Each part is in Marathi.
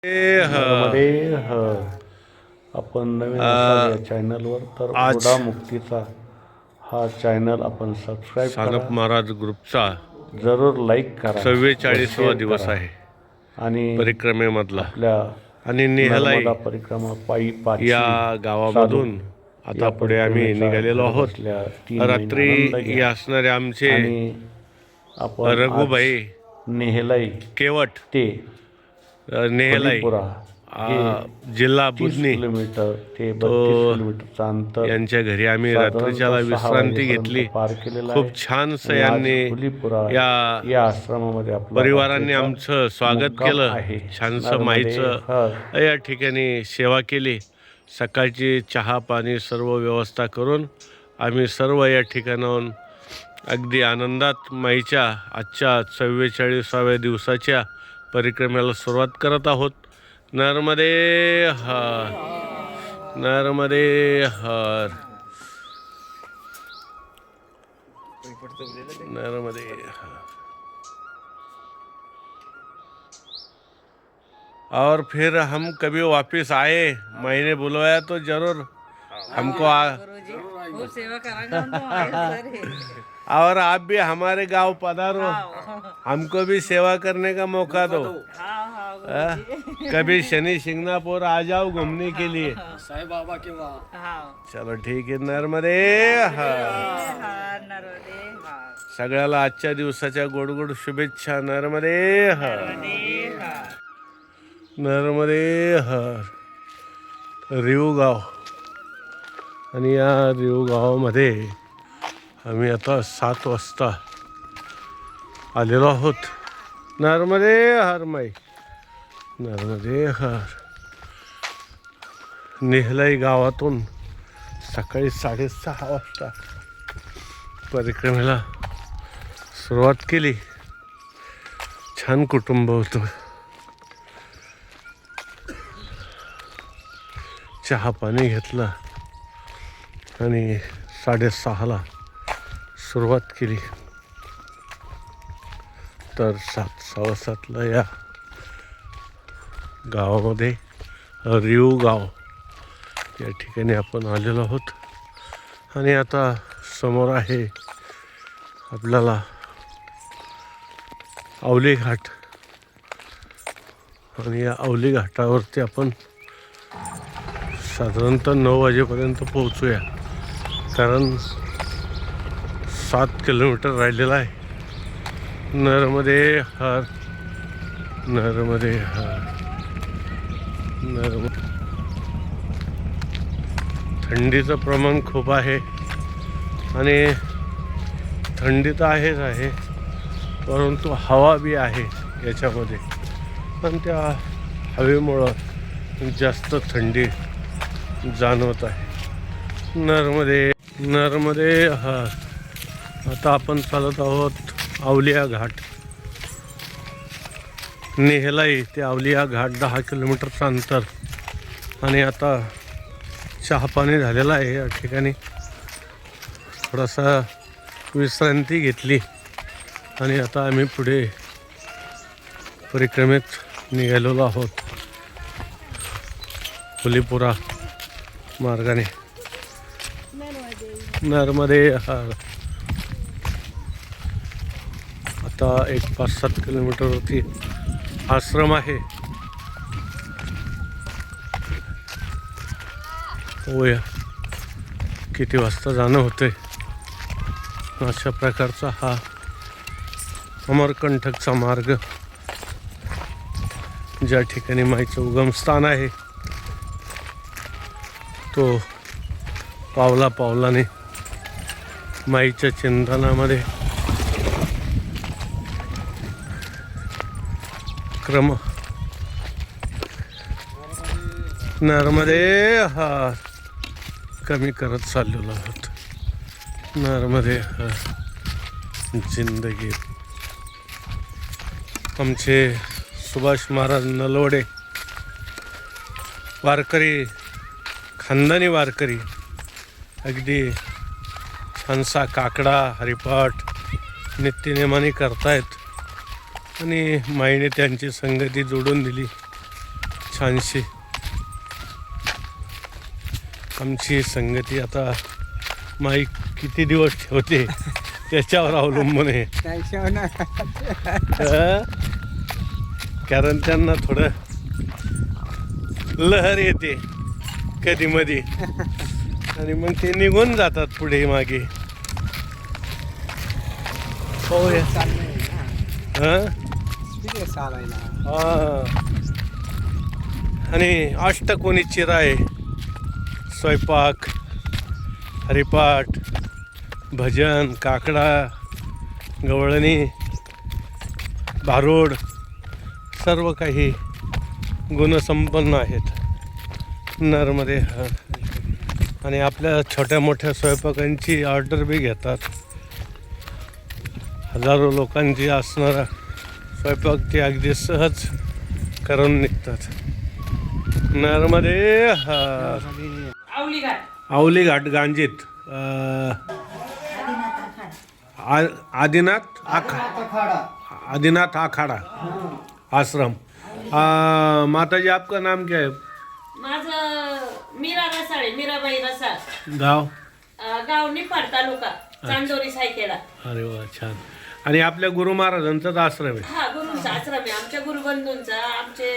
नर्मदे हर. आपण नवीन असाल या चॅनलवर तर आज ओढा मुक्तीचा हा चॅनल आपण सबस्क्राईब सानप करा, महाराज ग्रुपचा जरूर लाईक करा, 44वा दिवस करा. आहे आणि परिक्रमेमधला. आपल्या आणि नेहलाई नर्मदा परिक्रमा पायी या पाचवी गावामधून आता पुढे आम्ही निघालेलो आहोत. रात्री असणारे आमचे आणि आपण रघुभाई नेहलाई केवट ते नेहलाई जिल्हा 30 बुधनी किलोमीटर ते 32 किलोमीटरचा अंतर यांच्या घरी आम्ही रात्रीच्याला विश्रांती घेतली. पार केलेला खूप छानसं यांनी या आश्रमामध्ये परिवारांनी आमचं स्वागत केलं. छानसं माईचं या ठिकाणी सेवा केली. सकाळची चहा पाणी सर्व व्यवस्था करून आम्ही सर्व या ठिकाणाहून अगदी आनंदात माईच्या आजच्या 44व्या दिवसाच्या परिक्रमेला सुरुवात करत आहोत. नर्मदे हर, नर्मदे हर, नर्मदे हर. और फिर हम कभी वापस आए, मैंने बुलवाया तो जरूर हमको सेवा करांगे और आप भी हमारे गांव पधारो, हमको भी सेवा करने का मौका दो. कभी शनि शिंगणापुर आ जाओ घूमने के लिए. साईं बाबा के वहाँ. चलो ठीक आहे. नर्मदे हर. सगळ्याला आजच्या दिवसाच्या गोड गोड शुभेच्छा. नर्मदे हर, नर्मदे हर. रिव गाव आणि या रिव गावामध्ये आम्ही आता 7 वाजता आलेलो आहोत. नर्मदे हर माई, नर्मदे हर. नेहलाई गावातून सकाळी 6:30 वाजता परिक्रमेला सुरुवात केली. छान कुटुंब होतं. चहा पाणी घेतलं आणि 6:30ला सुरुवात केली. तर 7:15ला या गावामध्ये रिव गाव या ठिकाणी आपण आलेलो आहोत. आणि आता समोर आहे आपल्याला अवली घाट. आणि या अवली घाटावरती आपण साधारणतः 9 वाजेपर्यंत पोहोचूया, कारण 7 किलोमीटर राहिलेला आहे. नर्मदे हर, नर्मदे हर, नर्मदे. थंडीचं प्रमाण खूप आहे आणि थंडी तर आहेच आहे, परंतु हवा बी आहे याच्यामध्ये. आणि त्या हवेमुळं जास्त थंडी जाणवत आहे. नर्मदे, नर्मदे हर. आता आपण चालत आहोत अवलिया घाट. नेहलाई ते अवलिया घाट 10 किलोमीटरचं अंतर. आणि आता चहा पाणी झालेलं आहे. या ठिकाणी थोडासा विश्रांती घेतली आणि आता आम्ही पुढे परिक्रमेत निघालेलो आहोत फुलीपुरा मार्गाने. नर्मदे हर. आता एक 5-7 किलोमीटरवरती आश्रम आहे. होय, किती वाजता जाणं होते. अशा प्रकारचा हा अमरकंटकचा मार्ग, ज्या ठिकाणी माईचं उगमस्थान आहे, तो पावला पावलाने माईच्या चिंतनामध्ये क्रम. नर्मदे हर. कमी करत चाललेलो आहोत. नर्मदे हर. जिंदगी. आमचे सुभाष महाराज नलवडे वारकरी, खानदानी वारकरी, अगदी छानसा काकडा हरिपाठ नित्यनेमाने करतायत. आणि माईने त्यांची संगती जोडून दिली. छानशी आमची संगती आता माईक किती दिवस ठेवते त्याच्यावर अवलंबून आहे. कारण त्यांना थोडं लहर येते कधी मधी आणि मग ते निघून जातात पुढे मागे. पाहूया. आणि अष्टकोनी चिरा आहे. स्वयंपाक, हरिपाठ, भजन, काकडा, गवळणी, भारूड सर्व काही गुणसंपन्न आहेत नरमध्ये. आणि आपल्या छोट्या मोठ्या स्वयंपाकांची ऑर्डर बी घेतात. हजारो लोकांची असणारा स्वयंपाक ते अगदी सहज करून निघतात. नरमध्ये आवली घाट गांजीत आदिनाथ आखाड़ा आश्रम. माता जी आपका नाम क्या है? माझं मीरा रसाळे, मीराबाई रसाळ. गाव? गाव निफाड तालुका चांदोरी सायकेला. अरे वा, छान. आणि आपल्या गुरु महाराजांचाच आश्रम आहे? हा, गुरुंचा आश्रम आहे आमच्या गुरुबंधूंचा. आमचे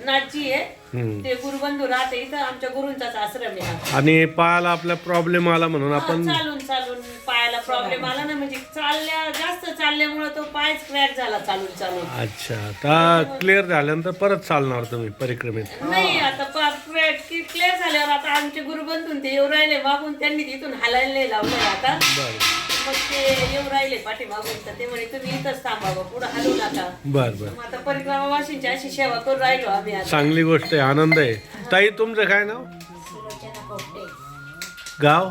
नाची आहे ते गुरुबंधू राहते इथं. आमच्या गुरुंचाच आश्रम आहे. आणि पायाला आपला प्रॉब्लेम आला म्हणून आपण चालून पायाला प्रॉब्लेम आला ना, म्हणजे जास्त चालल्यामुळे तो पायच क्रॅक झाला चालून चालून. अच्छा, आता क्लिअर झाल्यानंतर परत चालणार तुम्ही परिक्रमेत? नाही, आता क्लिअर झाल्यावर आता आमचे गुरुबंधून ते येऊ राहिले मागून. त्यांनी तिथून हालायला नाही लावलंय आता. मग ते येऊ राहिले पाठीमागून तर ते म्हणे तुम्ही इथंच थांबावं, पुढे हलू नका. बर. आता परिक्रमा वाशींची अशी सेवा करून राहिलो आम्ही आता. चांगली गोष्ट आहे, आनंद आहे. ताई, तुमचं काय नाव? गाव?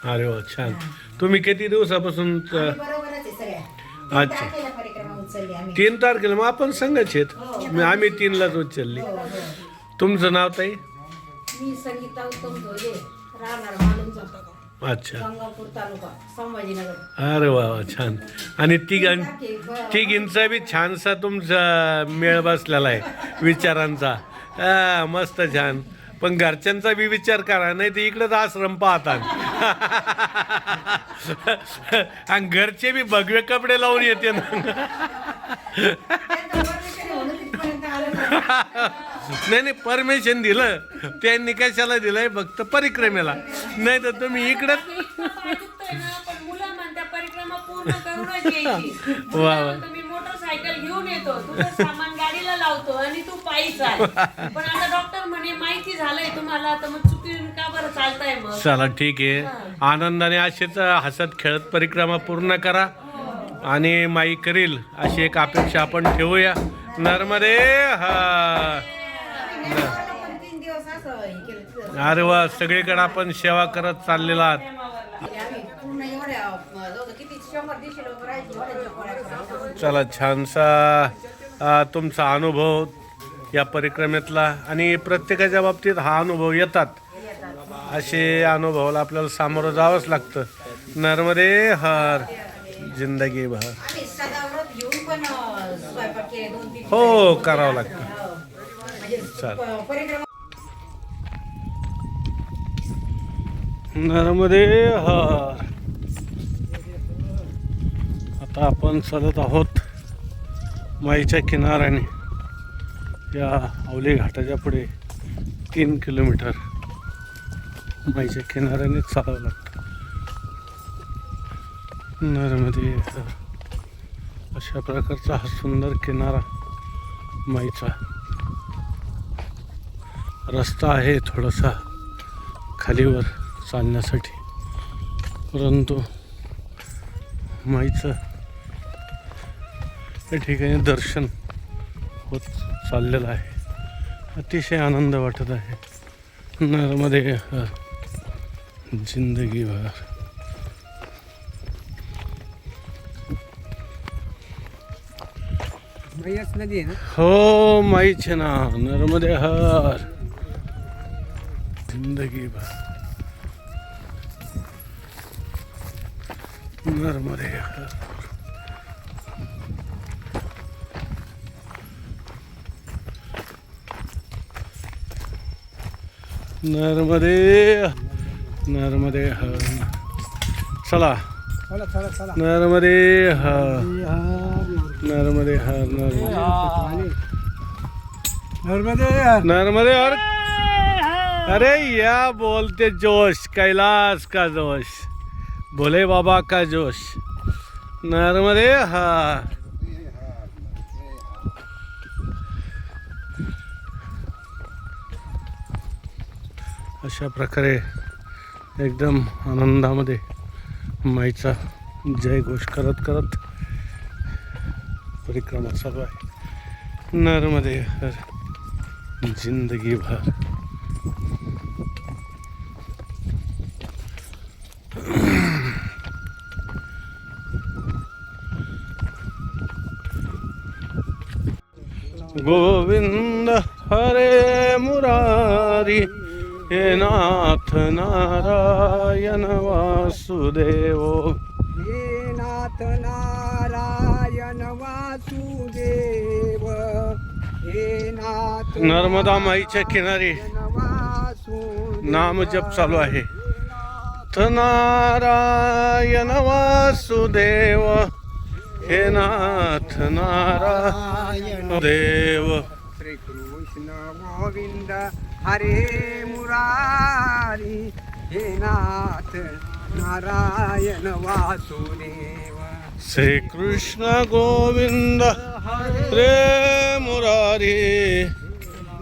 अरे वा, छान. तुम्ही किती दिवसापासून? अच्छा, 3 तारखेला. मग आपण संघच आहेत. आम्ही 3लाच उचलली. तुमचं नाव ताई? मी संगीता उत्तम धोले, राहणार मालूम, अच्छा. गंगापूर तालुका, संभाजीनगर. अरे वा वा, छान. आणि तिघींचा बी छानसा तुमचा मेळ बसलेला आहे विचारांचा. मस्त, छान. पण घरच्यांचा बी विचार करा, नाही तर इकडेच आश्रम पाहतात. आणि घरचे बी भगवे कपडे लावून येते ना. नाही, परमिशन दिलं त्यांनी. कशाला दिलंय? फक्त परिक्रमेला. नाही तर तुम्ही इकडे. वा वा. मी मोटरसायकल घेऊन येतो, तुझं सामान गाडीला लावतो आणि तू पायी चाल. पण आता डॉक्टर म्हणे माहिती झालंय तुम्हाला, तर मग चुकीन का बरं चालताय मग? चला, ठीक आहे. आनंदाने असेच हसत खेळत परिक्रमा पूर्ण करा आणि माई करील अशी एक अपेक्षा आपण ठेवूया. नर्मदे. अरे वा, सगळीकडे आपण सेवा करत चाललेला आहात. चला, छानसा तुमचा अनुभव या परिक्रमेतला. आणि प्रत्येकाच्या बाबतीत हा अनुभव येतात. असे अनुभवाला आपल्याला सामोरं जावंच लागतं. नर्मदे हर, जिंदगी भर. हो, करावं लागतं. चल, नर्मदे हर. आता आपण चालत आहोत माईच्या किनाऱ्याने. या आवली घाटाच्या पुढे 3 किलोमीटर माईच्या किनाऱ्याने चालावं लागतं. नर्मदे हर. अशा प्रकारचा हा सुंदर किनारा माईचा. रस्ता आहे थोडासा खालीवर चालण्यासाठी, परंतु माईचं या ठिकाणी दर्शन होत चाललेलं आहे. अतिशय आनंद वाटत आहे. नर्मदे हर, जिंदगी भर. नदी आहे ना? हो, माईचे नाव नर्मदे हर, जिंदगी भर. नर्मदे हर. नर्मदे नर्मदे हर. चला नर्मदे हर नर्मदे हर नर्मदे हर. अरे या बोलते जोश, कैलाश का जोश, भोले बाबा का जोश. नर्मदे हर. अशा प्रकारे एकदम आनंदामध्ये माईचा जयघोष करत करत परिक्रमा चालू आहे. नर्मदे हर जिंदगी भर. गोविंद हरे मुरारी हे नाथ नारायण वासुदेव. हे नाथ नारायण वासुदेव. हे नाथ नर्मदा माईच्या किनारी वासुदेव. नाम जप चालू आहे. नारायण वासुदेव हे नाथ नारायण देव. श्री कृष्ण गोविंद हरे मुरारी हे नाथ नारायण वासुदेव. श्री कृष्ण गोविंद हरे मुरारी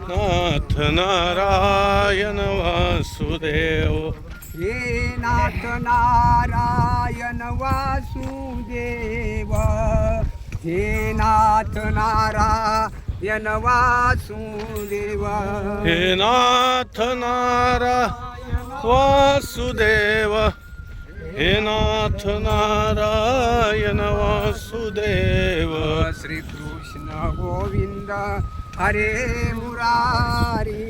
नाथ नारायण वासुदेव. हे नाथ नारायण वासुदेव. हे नाथ नारायण वासुदेव. हे नाथ नारायण वासुदेव. हे नाथ नारायण वासुदेव. श्री कृष्ण गोविंद हरे मुरारी.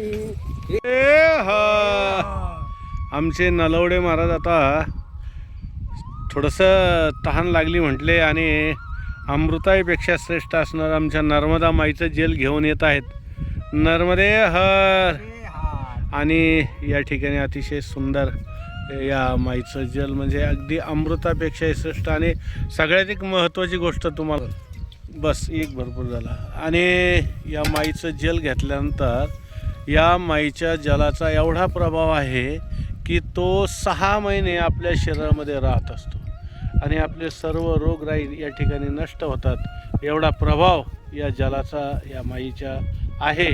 हे हा आमचे नलवडे महाराज आता थोडंसं तहान लागली म्हटले आणि अमृताईपेक्षा श्रेष्ठ असणार आमच्या नर्मदा माईचं जेल घेऊन येत आहेत. नर्मदे हर. आणि या ठिकाणी अतिशय सुंदर या माईचं जल म्हणजे अगदी अमृतापेक्षाही श्रेष्ठ. आणि सगळ्यात एक महत्त्वाची गोष्ट तुम्हाला बस एक भरपूर झाला. आणि या माईचं जल घेतल्यानंतर या माईच्या जलाचा एवढा प्रभाव आहे की तो 6 महिने आपल्या शरीरामध्ये राहत असतो आणि आपले सर्व रोगराई या ठिकाणी नष्ट होतात. एवढा प्रभाव या जलाचा या माईच्या आहे.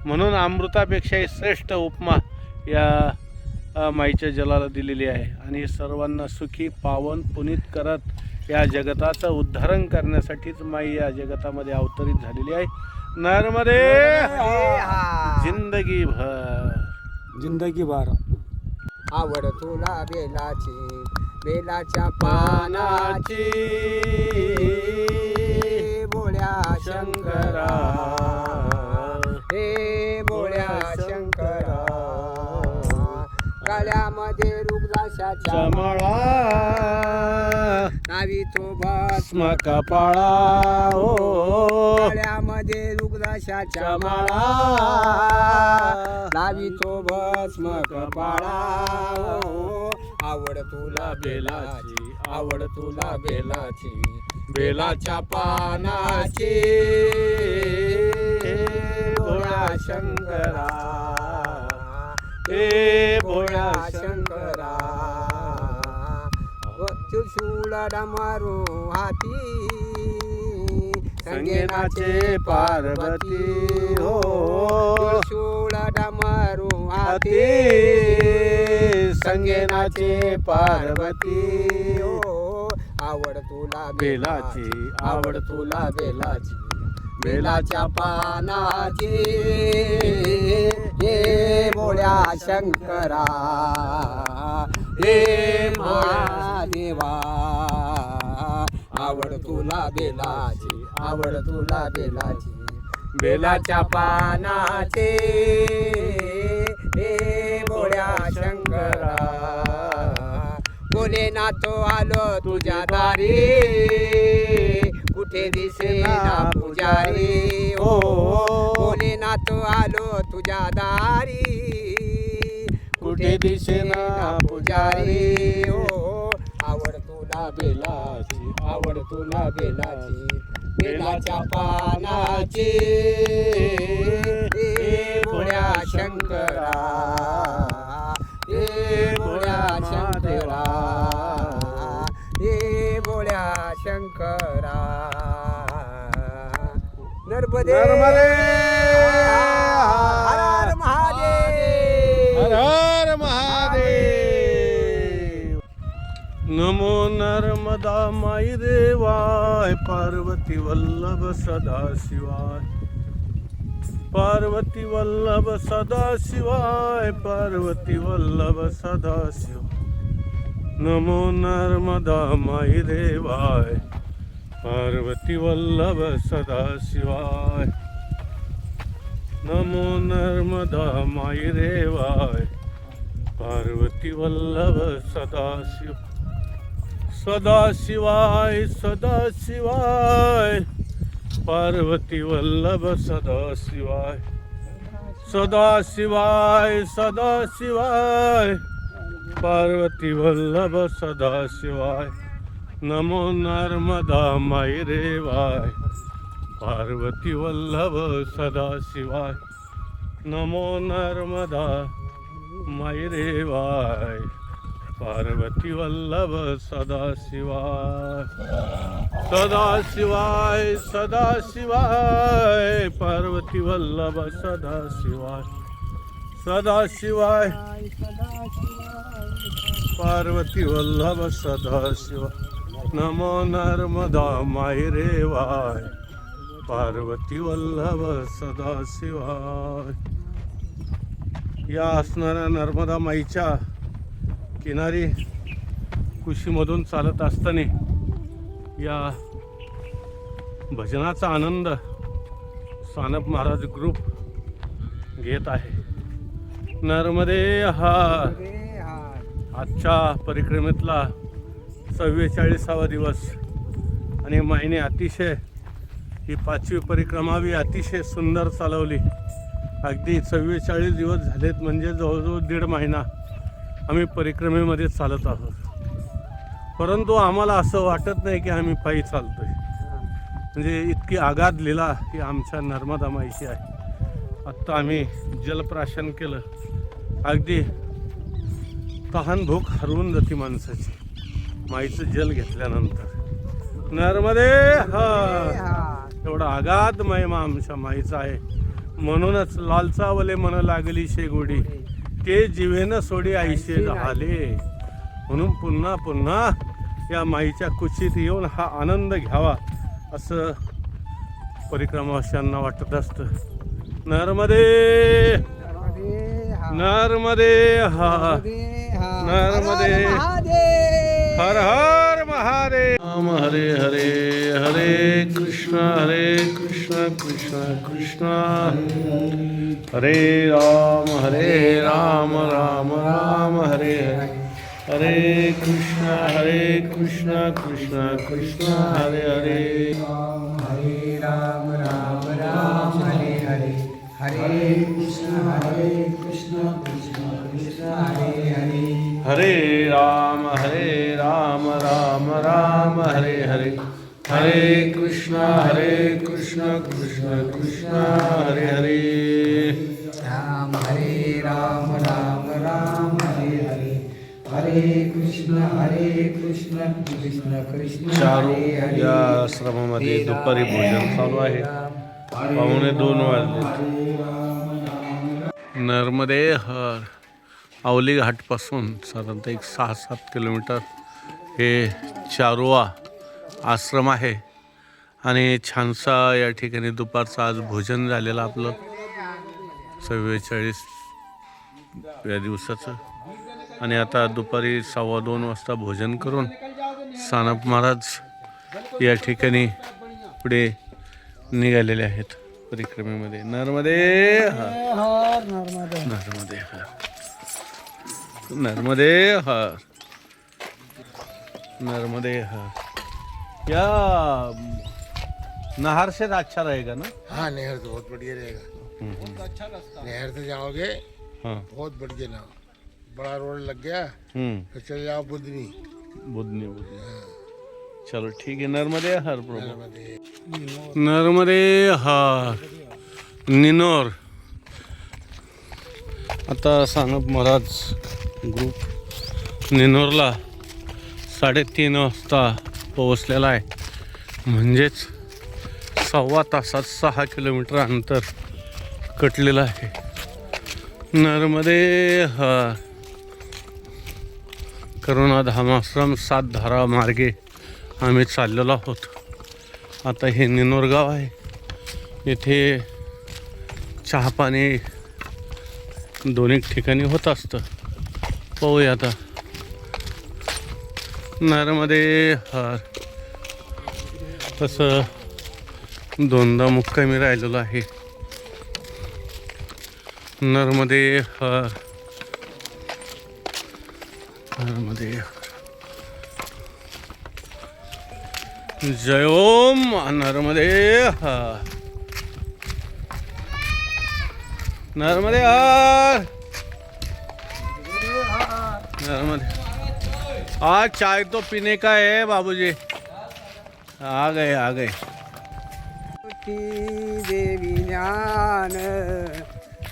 म्हणून अमृतापेक्षाही श्रेष्ठ उपमा या माईच्या जलाला दिलेली आहे. आणि सर्वांना सुखी पावन पुनीत करत या जगताचं उद्धारण करण्यासाठीच माई या जगतामध्ये अवतरित झालेली आहे. नर्मदे जिंदगी भर. जिंदगी भर. आवड तुला बेलाची बेलाच्या पानाची बोळ्या शंकरा. हे बोळ्या शंकरा. गळ्यामध्ये रुद्राक्षाच्या चमळा नावी तो भस्म कपाळा हो. गळ्यामध्ये रुद्राक्षाच्या माळा नावी तो भस्म कपाळा हो. आवड तुला बेलाची आवड तुला बेलाची बेलाच्या पानाची भोळ्या शंकरा. हे भोळ्या शंकरा. त्रिशूळ डमरू हाती संगेनाचे पार्वती हो. त्रिशूळ डमरू हाती संगेनाचे पार्वती हो. आवड तुला बेलाची आवड तुला बेलाची बेलाच्या पानाची हे भोळ्या शंकरा. हे महादेवा. आवड तुला बेलाची आवड तुला बेलाची बेलाच्या पानाचे हे भोळ्या शंकरा. भोलेनाथ आलो तुझ्या दारी कुठे दिसेना पुजारी हो. भोलेनाथ आलो तुझ्या दारी कुठे दिसेना पुजारी हो आवड तुला बेलाची आवड तुला बेलाची बेलाच्या पानाची ए भोळ्या शंकरा ए भोळ्या शंकरा ए भोळ्या शंकरा नर्मदे हर हर महादेव हर हर महादेव. नमो नर्मदा माई देवाय पार्वती वल्लभ सदा शिवाय पार्वती वल्लभ सदा शिवाय पार्वती वल्लभ सदा शिवाय. नमो नर्मदा माई देवाय पार्वती वल्लभ सदा शिवाय. नमो नर्मदा माई देवाय पार्वती वल्लभ सदा शिव सदा शिवाय सदा शिवाय पार्वती वल्लभ सदा शिवाय सदा शिवाय सदा शिवाय पार्वती वल्लभ सदा शिवाय. नमो नर्मदा माई देवाय पार्वती वल्लभ सदा शिवाय. नमो नर्मदा माई देवाय पार्वती वल्लभ सदा शिवाय सदा शिवाय सदा शिवाय पार्वती वल्लभ सदा शिवाय सदा शिवाय पार्वती वल्लभ सदा शिवाय. नमो नर्मदा माई देवाय पार्वती वल्लभ सदा शिवाय. या असणाऱ्या नर्मदा माईच्या किनारी कुशीमधून चालत असताना या भजनाचा आनंद सानप महाराज ग्रुप घेत आहे. नर्मदे हार आजच्या परिक्रमेतला 44वा दिवस आणि माईने अतिशय ही 5वी परिक्रमा बी अतिशय सुंदर चालवली. अगदी 44 दिवस झालेत म्हणजे जवळजवळ 1.5 महिना आम्ही परिक्रमेमध्ये चालत आहोत. परंतु आम्हाला असं वाटत नाही की आम्ही पायी चालतोय. म्हणजे इतकी आगाध लीला ही आमच्या नर्मदा माईची आहे. आत्ता आम्ही जलप्राशन केलं. अगदी तहान भूक हरवून जाते माणसाची माईचं जल घेतल्यानंतर. नर्मदे हा एवढा आगाध महिमा आमच्या माईचा आहे. म्हणूनच लालचावले मन लागली शेगोडी ते जीवेनं सोडी आईशे झाले. म्हणून पुन्हा पुन्हा या माईच्या कुशीत येऊन हा आनंद घ्यावा असं परिक्रमावाशांना वाटत असतं. नर्मदे नर्मदे हा नर्मदे हर हर महादेव. राम हरे हरे हरे कृष्ण कृष्ण कृष्ण हरे राम राम राम हरे हरे हरे कृष्ण कृष्ण कृष्ण हरे हरे हरे राम राम राम हरे हरे हरे कृष्ण कृष्ण कृष्ण हरे हरे हरे राम राम राम हरे हरे हरे कृष्ण कृष्ण कृष्ण हरे हरे राम राम राम हरे हरे हरे कृष्ण कृष्ण कृष्ण चारू हरे हरे. या आश्रमामध्ये दुपारी भोजन चालू आहे. 1:45 वाजले. नर्मदे हर आवली घाटपासून साधारणतः एक 6-7 किलोमीटर हे चारोवा आश्रम आहे. आणि छानसा या ठिकाणी दुपारचं आज भोजन झालेलं आपलं 44 या दिवसाचं. आणि आता दुपारी 2:15 वाजता भोजन करून सानप महाराज या ठिकाणी पुढे निघालेले आहेत परिक्रमेमध्ये. नर्मदे हर नर्मदे हर नर्मदे हर नर्मदे हर. या नहर से अच्छा रहेगा ना? हाँ नहर तो बहुत बढ़िया रहेगा. बहुत अच्छा रास्ता. नहर से जाओगे हाँ बहुत बढ़िया ना बड़ा रोड लग गया तो चले जाओ बुधनी। बुधनी चलो ठीक आहे. नर्मदे हर प्रभू. नर्मदे हर. निनोर. आता सानप महाराज ग्रुप निनोरला 3:30 वाजता पोहोचलेला आहे. म्हणजेच 1.25 तासात 6 किलोमीटर अंतर कटलेलं आहे. नर्मदे हर. करुणा धामाश्रम 7 धारा मार्गे आम्ही चाललेलो आहोत. आता हे निनोर गाव आहे. येथे चहा पाणी दोन्ही ठिकाणी होत असतं. पाहूया आता. नर्मदे हर. तसं 2दा मुक्कामी राहिलेलो आहे. नर्मदे हर. नर्मदे हर. जय ओम नर्मदे हर. नर्मदे हर. नर्मदे. आज चाय तो पीने का है बाबूजी. आ गए. देवी ज्ञान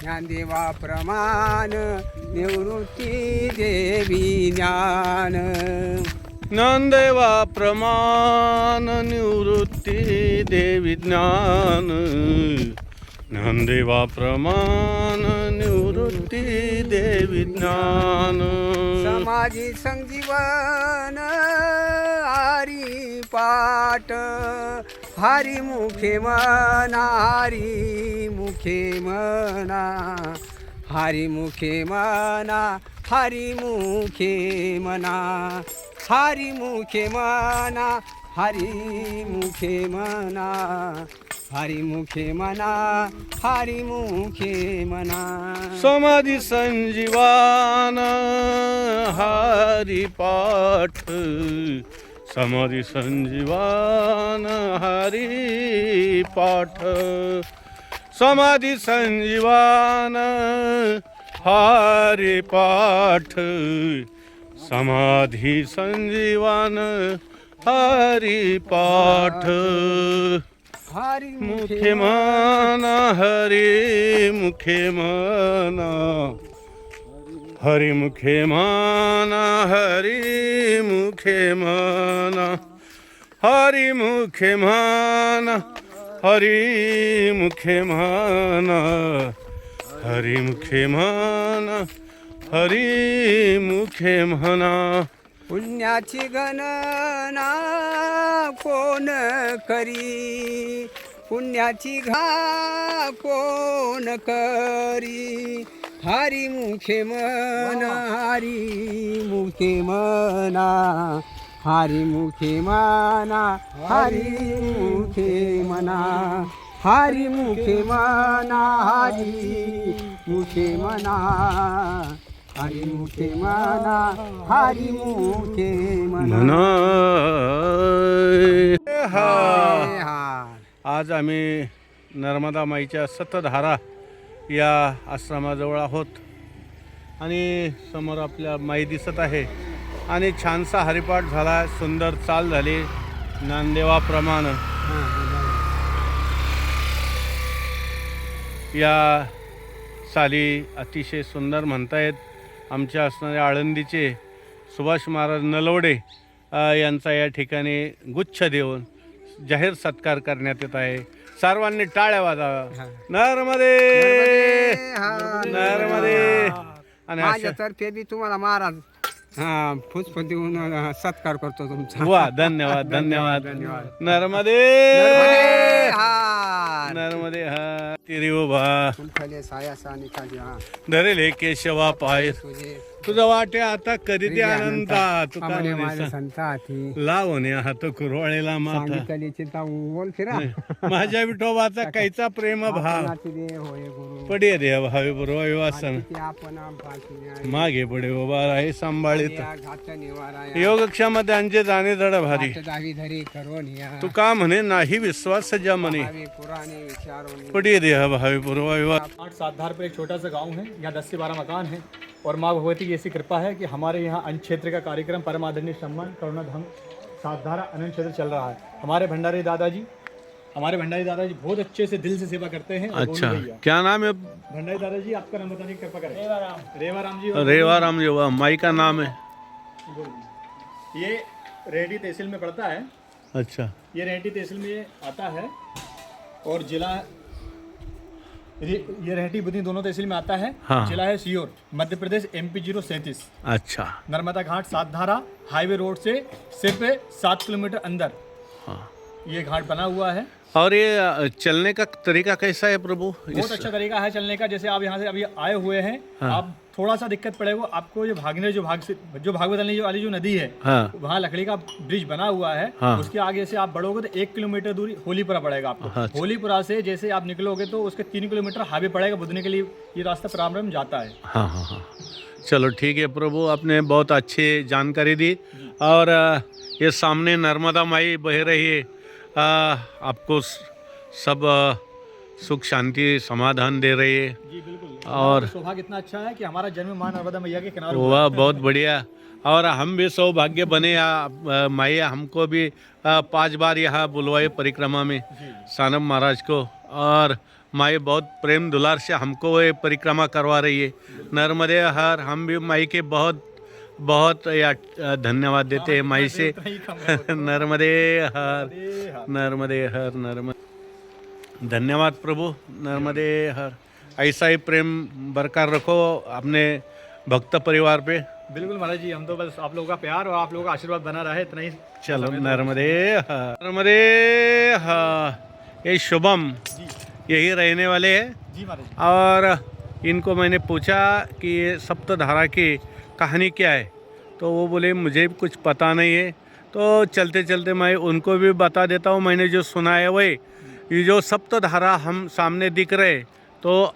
ज्ञानदेवा प्रमाण निवृत्ती देवी ज्ञान. ज्ञानदेवा प्रमाण निवृत्ती देवी ज्ञान. ज्ञानदेवा प्रमाण निवृत्ती देवी ज्ञान. समाजी संजीवन हरी पाठ हरी मुखे मना हरी मुखे मना हरी मुखे मना हरी मुखे मना हरी मुखे मना हरी मुखे मना हरी मुखे मना हरी मुखे मना. समाधी संजीवान हरी पाठ. समाधी संजीवान हरी पाठ. समाधी संजीवान हरी पाठ. समाधी संजीवान हरी पाठ. हरी मुखे मना हरी मुखे मना. हरी मुखे मना हरी मुखे मना. हरी मुखे मना हरी मुखे मना. हरी मुखे मना हरी मुखे म्हणा. पुण्याची गणना कोण करी पुण्याची घा कोण करी. हरी मुखे मना हरी मुखे मना हरी मुखे मना हरी मुखे मना हरी मुखे मना हरी मुखे मना हरी मुखे मना हरी मुखे मना. आज आम्ही नर्मदा माईच्या सतधारा या आश्रमाजवळ आहोत आणि समोर आपल्या माई दिसत आहे आणि छानसा हरिपाठ झाला. सुंदर चाल झाली ज्ञानदेवाप्रमाणे. या चाली अतिशय सुंदर म्हणतायत. आमच्या असणारे आळंदीचे सुभाष महाराज नलवडे यांचा या ठिकाणी गुच्छ देऊन जाहीर सत्कार करण्यात येत आहे. सर्वांनी टाळ्या वाजाव्या. नर्मदे नर्मदे. आणि माझ्यातर्फे बी तुम्हाला महाराज पुष्प देऊन सत्कार करतो तुमचा. वा धन्यवाद धन्यवाद. नर्मदे नर्मदे हा. तिरी उभा सायासा निकाली धरेले केशवा पाय तुझा वाटे आता कधी ते अनंता. तुका संताती लावणे हात कुरवाळेला माता. चिंता बोल फिरा माझ्या विठोबाचा काहीचा प्रेम भाव. होय गुरु पडिये दे भावी पूर्व वासन ते आपण आमपासून मागे पडे बाबा आहे सांभाळीत घात निवारा योगक्षम त्यांचे जाणे जड भारी दावी धरी करून या तू का म्हणे नाही विश्वास सज्जा म्हणे भावी पुराणे विचारून पडिये दे भावी पूर्व 8-7 धार पे एक छोटा सा गांव है, यहाँ 10 से 12 मकान हैं और माँ भगवती की ऐसी कृपा है कि हमारे यहाँ अन्न क्षेत्र का कार्यक्रम परम आदरणीय सम्मान करुणाधम सातधारा अनंत क्षेत्र चल रहा है। हमारे भंडारी दादाजी बहुत अच्छे से दिल से सेवा करते हैं। और अच्छा गोलू भैया, क्या नाम है भंडारी दादाजी आपका नाम बताने की कृपा करें। रेवाराम जी। रेवा राम जी वाह माई का नाम है ये रेहटी तहसील में पड़ता है। अच्छा ये रेहटी तहसील में आता है और जिला ये रेहटी बुद्धि दोनों तहसील में आता है। हाँ। जिला है सीहोर, मध्य प्रदेश, MP 037। अच्छा नर्मदा घाट सातधारा हाईवे रोड से सिर्फ 7 किलोमीटर अंदर हाँ ये घाट बना हुआ है। और ये चलने का तरीका कैसा है प्रभु बहुत अच्छा तरीका है चलने का। जैसे आप यहाँ से अभी आए हुए हैं, आप थोड़ा सा दिक्कत पड़ेगा आपको। जो भाग बदलने वाली जो नदी है, हाँ वहाँ लकड़ी का ब्रिज बना हुआ है। हाँ। उसके आगे से आप बढ़ोगे तो 1 किलोमीटर दूरी होलीपुरा पड़ेगा आपको। अच्छा। होलीपुरा से जैसे आप निकलोगे तो उसके 3 किलोमीटर हाईवे पड़ेगा बुधने के लिए। ये रास्ता प्रारंभ जाता है। हाँ हाँ हाँ चलो ठीक है प्रभु आपने बहुत अच्छी जानकारी दी। और ये सामने नर्मदा माई बह रही है। आपको सब सुख शांति समाधान दे रही है। जी बिल्कुल। और सौभाग्य इतना अच्छा है कि हमारा जन्म मां नर्मदा मैया के किनारे हुआ। वाह बहुत बढ़िया। और हम भी सौभाग्य बने मैया हमको भी 5 बार यहाँ बुलवाए परिक्रमा में सानम महाराज को। और माई बहुत प्रेम दुलार से हमको ये परिक्रमा करवा रही है। नर्मदे हर हम भी माई के बहुत बहुत धन्यवाद देते हैं माई से। नर्मदे हर नर्मदे हर नर्मदे। धन्यवाद प्रभु नर्मदे हर। ऐसा ही प्रेम बरकरार रखो अपने भक्त परिवार पे। बिल्कुल महाराज जी, हम तो बस आप लोगों का प्यार और आप लोगों का आशीर्वाद बना रहे इतना ही। चलो नर्मदे हर नर्मदे हर। ये शुभम यही रहने वाले हैं। जी महाराज जी। और इनको मैंने पूछा कि ये सप्तधारा की कहानी क्या है, तो वो बोले मुझे भी कुछ पता नहीं है। तो चलते चलते मैं उनको भी बता देता हूँ मैंने जो सुना है वही। ये जो सप्तधारा हम सामने दिख रहे, तो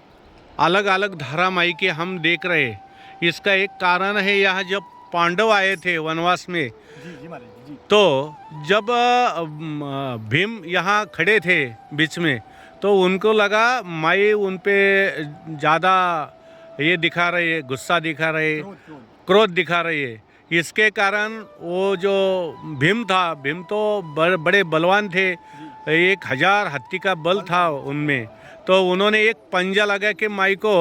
अलग अलग धारा माई के हम देख रहे। इसका एक कारण है, यहाँ जब पांडव आए थे वनवास में, जी महाराज जी। तो जब भीम यहाँ खड़े थे बीच में, तो उनको लगा माई उन पे ज़्यादा ये दिखा रही है, गुस्सा दिखा रही है, क्रोध दिखा रही है। इसके कारण वो जो भीम था, भीम तो बड़े बलवान थे, 1000 हत्ती का बल था उनमें। तो उन्होंने एक पंजा लगा के माई को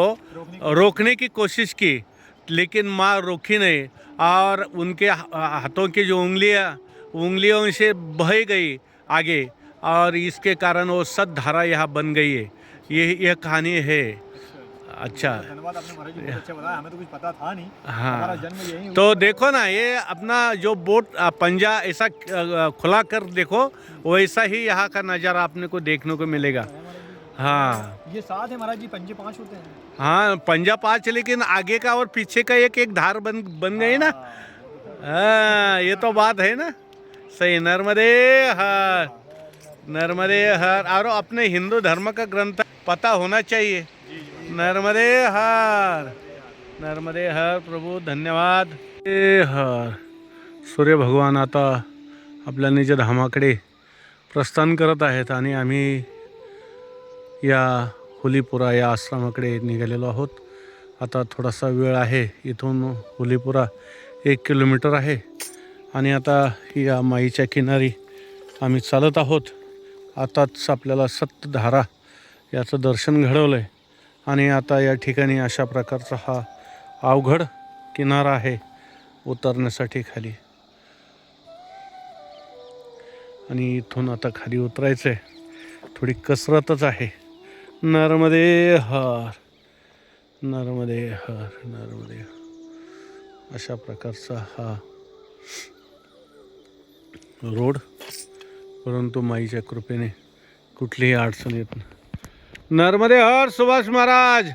रोकने की कोशिश की, लेकिन माँ रोकी नहीं। और उनके हाथों की जो उंगलियों से बह गई आगे, और इसके कारण वो सतधारा यहाँ बन गई है। यह कहानी है। अच्छा धन्यवाद, आपने महाराज जी बहुत अच्छा बताया, हमें तो कुछ पता था नहीं। हाँ हमारा जन्म यही तो देखो ना, ये अपना जो बोट पंजा ऐसा खुला कर देखो, वैसा ही यहाँ का नज़ारा आपने को देखने को मिलेगा। हाँ ये 7 है महाराज जी, पंजे 5 होते हैं। हाँ पंजा 5, लेकिन आगे का और पीछे का एक एक धार बन गई ना। हाँ ये तो बात है ना, सही। नर्मदे हर नर्मदे हर। और अपने हिंदू धर्म का ग्रंथ पता होना चाहिए। नर्मदे हर नर्मदे हर प्रभू धन्यवाद। हर सूर्य भगवान आता आपल्या निज धामाकडे प्रस्थान करत आहेत आणि आम्ही या हुलीपुरा या आश्रमाकडे निघालेलो आहोत। आता थोडासा वेळ आहे, इथून हुलीपुरा 1 किलोमीटर आहे आणि आता या माईच्या किनारी आम्ही चालत आहोत। आताच आपल्याला सप्तधारा याचं दर्शन घडवलं आहे आणि आता या ठिकाणी अशा प्रकारचा हा अवघड किनारा आहे उतरण्यासाठी खाली, आणि इथून आता खाली उतरायचं आहे। थोडी कसरतच आहे। नर्मदे हर नर्मदे हर नर्मदे। अशा प्रकारचा हा रोड, परंतु माईच्या कृपेने कुठलीही अडचण येत नाही। नर्मदे हर सुभाष महाराज।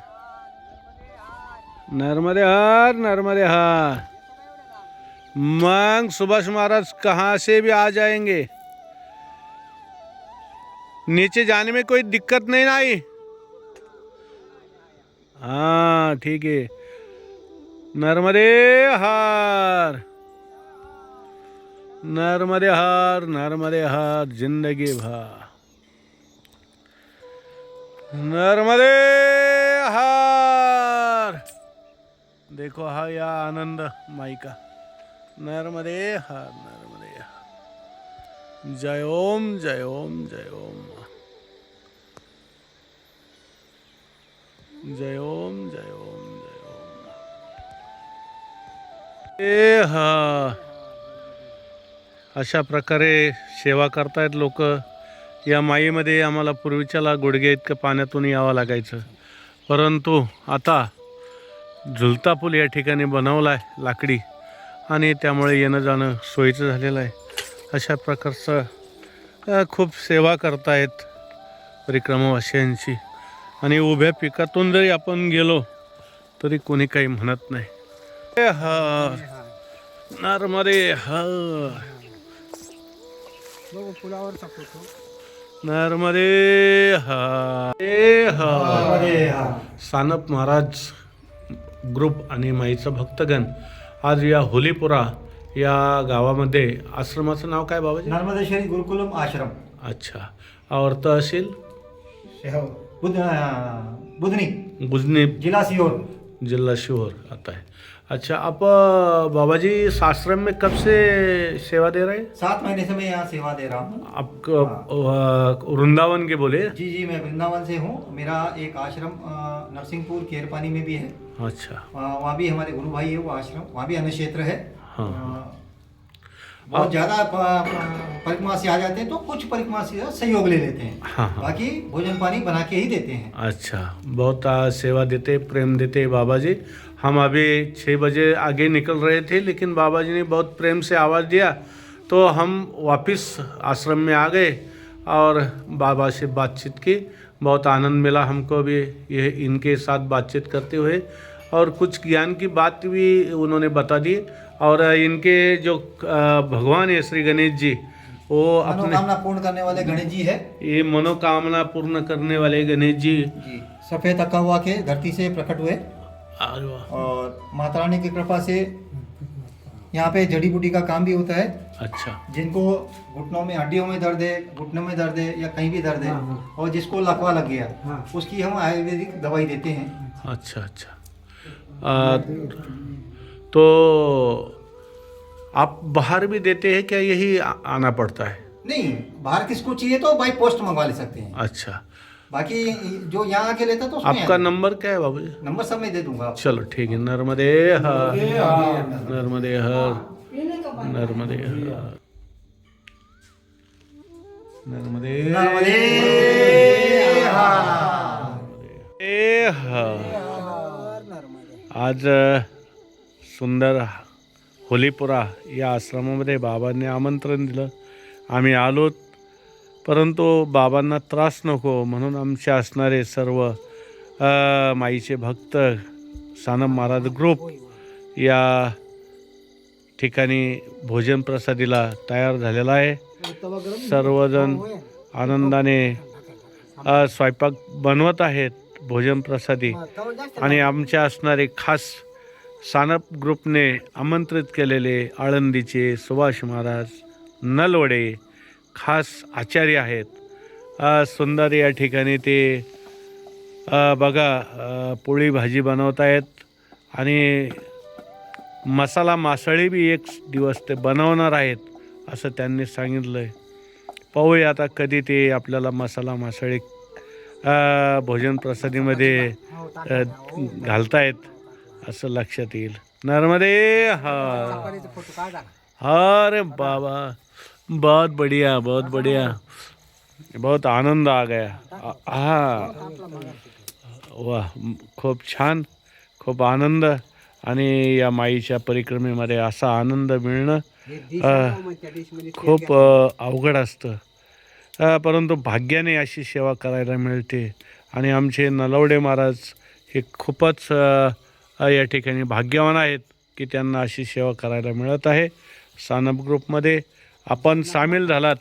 नर्मदे हर नर्मदे हर। मंग सुभाष महाराज कहाँ से भी आ जाएंगे, नीचे जाने में कोई दिक्कत नहीं ना आई। हाँ ठीक है। नर्मदे हार, नर्मदे हार, नर्मदे हार जिंदगी भर, नर्मदे हार। देखो हा या आनंद माई का, नर्मदे हार, नर्मदे हार। जय ओम, जय ओम, जय ओम, जय ओम, जय ओम, जय ओम। ए हा, अशा प्रकारे सेवा करतायत लोक। या माईमध्ये आम्हाला पूर्वीच्याला गुडघे इतकं पाण्यातून यावं लागायचं, परंतु आता झुलता पूल या ठिकाणी बनवला आहे लाकडी, आणि त्यामुळे येणं जाणं सोयीचं झालेलं आहे। अशा प्रकारचं खूप सेवा करतायत परिक्रमावासियांची, आणि उभ्या पिकातून जरी आपण गेलो तरी कोणी काही म्हणत नाही। ए हर, नर्मदे हर, पुलावरचा फोटो। नर्मदे हर। सानप महाराज ग्रुप आणि माईचा भक्तगण आज या होलीपुरा या गावामध्ये, आश्रमाचं नाव काय बाबाजी? नर्मदेश्वरी गुरुकुलम आश्रम। अच्छा, और तहसील बुधनी, बुधनी, जिला सीहोर। जिला सीहोर आता है। अच्छा, आप बाबा जी इस आश्रम में कब से सेवा दे रहे हैं? 7 महीने से मैं यहाँ सेवा दे रहा हूँ। आप वृंदावन के बोले? जी जी, मैं वृंदावन से हूँ। मेरा एक आश्रम नरसिंहपुर केरपानी में भी है। अच्छा, वहाँ भी हमारे गुरु भाई है वो आश्रम, वहाँ भी अन्य क्षेत्र है। हाँ। बहुत ज़्यादा परिक्रमासी आ जाते हैं तो कुछ परिक्रमासी सहयोग ले लेते हैं। हाँ हाँ। बाकी भोजन पानी बना के ही देते हैं। अच्छा, बहुत सेवा देते, प्रेम देते बाबा जी। हम अभी 6 बजे आगे निकल रहे थे, लेकिन बाबा जी ने बहुत प्रेम से आवाज़ दिया तो हम वापस आश्रम में आ गए और बाबा से बातचीत की। बहुत आनंद मिला हमको भी ये इनके साथ बातचीत करते हुए, और कुछ ज्ञान की बात भी उन्होंने बता दी। और इनके जो भगवान है श्री गणेश जी, वो अपने मनोकामना पूर्ण करने वाले गणेश जी है। ये मनोकामना पूर्ण करने वाले गणेश जी जी, सफ़ेद अक्का हुआ के धरती से प्रकट हुए, और माता रानी की कृपा से यहाँ पे जड़ी बूटी का काम भी होता है। अच्छा, जिनको घुटनों में, हड्डियों में दर्द है, घुटनों में दर्द है या कहीं भी दर्द है, और जिसको लकवा लग गया, उसकी हम आयुर्वेदिक दवाई देते हैं। अच्छा अच्छा। तो आप बाहर भी देते हैं क्या, यही आना पड़ता है? नहीं, बाहर किसको चाहिए तो बाई पोस्ट मंगवा ले सकते हैं। अच्छा, बाकी जो यहाँ आके लेता तो उसमें आपका नंबर क्या है बाबू जी? नंबर सब मैं दे दूंगा आपको। चलो ठीक है। नर्मदे हर, नर्मदे हर, नर्मदे हर, नर्मदे हर। आज सुंदर होलीपुरा या आश्रमामध्ये बाबांनी आमंत्रण दिलं, आम्ही आलोत, परंतु बाबांना त्रास नको म्हणून आमचे असणारे सर्व माईचे भक्त सानप महाराज ग्रुप या ठिकाणी भोजन प्रसादीला तयार झालेला आहे। सर्वजण आनंदाने स्वयंपाक बनवत आहेत भोजन प्रसादी, आणि आमचे असणारे खास सानप ग्रुपने आमंत्रित केलेले आळंदीचे सुभाष महाराज नलवडे खास आचार्य आहेत। सुंदर या ठिकाणी ते बघा पोळी भाजी बनवत आहेत, आणि मसाला मासळी बी एक दिवस ते बनवणार आहेत असं त्यांनी सांगितलं आहे। पाहूया आता कधी ते आपल्याला मसाला मासळी भोजन प्रसादीमध्ये घालतायत असं लक्षात येईल। नर्मदे हर, अरे बाबा, बहुत बढ़िया, बहुत बढ़िया, बहुत आनंद आ गया। हाँ, वाह, खूप छान, खूप आनंद। आणि या माईच्या परिक्रमेमध्ये असा आनंद मिळणं खूप अवघड असतं, परंतु भाग्याने अशी सेवा करायला मिळते। आणि आमचे नलवडे महाराज हे खूपच या ठिकाणी भाग्यवान आहेत की त्यांना अशी सेवा करायला मिळत आहे। सानप ग्रुपमध्ये आपण सामील झालात,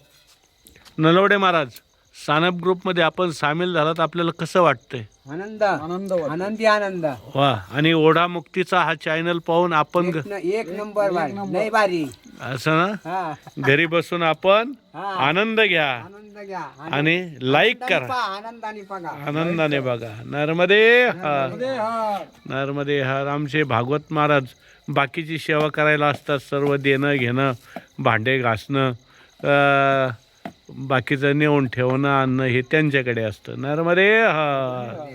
नलवडे महाराज, सानप ग्रुपमध्ये आपण सामील झालात, आपल्याला कसं वाटतंय? आनंद आनंदी आनंद वा. आणि ओढा मुक्तीचा हा चॅनल पाहून आपण एक नंबर नाही बारी असं ना हा घरी बसून आपण आनंद घ्या आनंद घ्या आणि लाईक करा, आनंदाने बघा. आनंदाने बघा. नर्मदे हर, नर्मदे हर. आमचे भागवत महाराज बाकीची सेवा करायला असतात, सर्व देणं घेणं, भांडे घासणं, बाकीचं नेऊन ठेवणं, आणणं हे त्यांच्याकडे असतं. नर्मदे हर.